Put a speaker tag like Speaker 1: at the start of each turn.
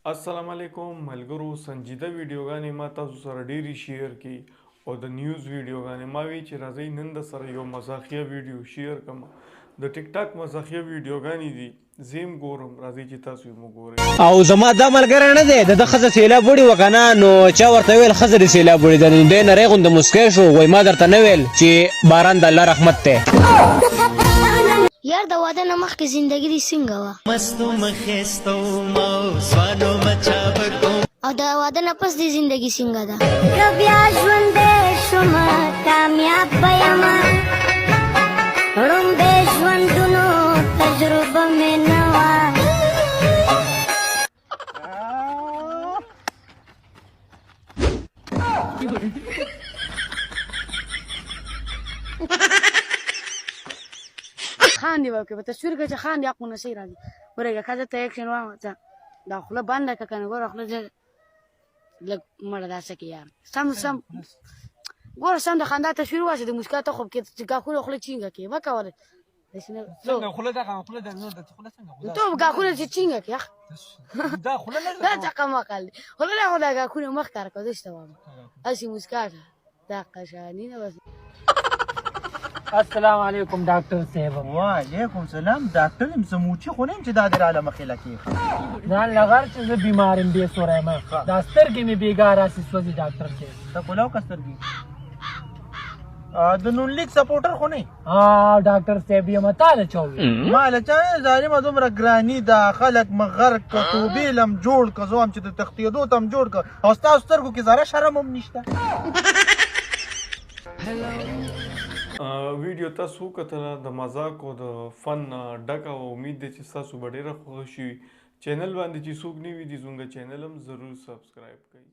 Speaker 1: السلام علیکم ملګرو سنجیده ویډیوګانې ما تاسو سره ډېرې شیر کړي او د نیوز ویډیوګانې ما وی چې راځئ نن د سره یو مزاحیه ویډیو شیر کړم د ټیک ټاک مزاحیه ویډیوګانې دي زیم ګورم راځئ چې تاسو یې وګورئ
Speaker 2: او زما دا ملګری نه دی د ښځه سیلاب وړي وکنه نو چا ورته ویل ښځه دې سیلاب وړي ده نو دی نری غوندې مسکی شو وایي ما درته نه ویل چې باران د الله رحمت دی
Speaker 3: یار د واده نه مخکې زندګي دې څنګه وه او د واده نه پس دې زندګي څنګه ده که بیا ژوندی شومه کامیاب به یمه ړومبې ژوندونو تجربه مې نه وه
Speaker 4: خاندي وکړه په تصویر کې چې خاندي حقونه صحیح راځي ورګه ښځه ته اکشن وایم ځه دا خوله بنده که کنه ګوره خوله دې لږ مړه داسې کې یار سم ګوره سم د خندا تصویر واسه د مسکا ته خوب کې چې ګاښونه خوله چینګه کې مه کوه څنګه خوله ده خوله ده نور د خوله څنګه ته ګاښونه چې چینګه کې دا خوله نه دا څنګه مقال دی خوله نه خو دا ګاښونه مخ کار کوه دشته وایم هسې مسکا ده دا قشاني نه بس
Speaker 5: السلام علیکم ډاکټر صاحب
Speaker 6: وعلیکم سلام ډاکټر یم سموچي خو نه یم چې دا در عالمه خیله کې
Speaker 5: ځان لغر چې زه بیمار یم بې سوری یم دا سترګې مې بېګا راسې سوځي ډاکټر صاحب
Speaker 6: ته کولاو که سترګې د نونلیک سپورټر خو نه
Speaker 5: ډاکټر صاحب یم تا له چا وویل
Speaker 6: ما له چا ظالمه دومره ګراني ده خلک مغرق که توبې لم جوړ که زه هم چې د تښتېدو ته هم جوړ که او ستاسو سترګو کې ذره شرم هم نشته
Speaker 1: ویډیو تاسو وکتله د مذاق او د فن ډکه او امید دی چې تاسو به ډېره خوښه شي چینل باندې چې څوک نه وي دي زموږ چینل هم ضرور سبسکرایب کړئ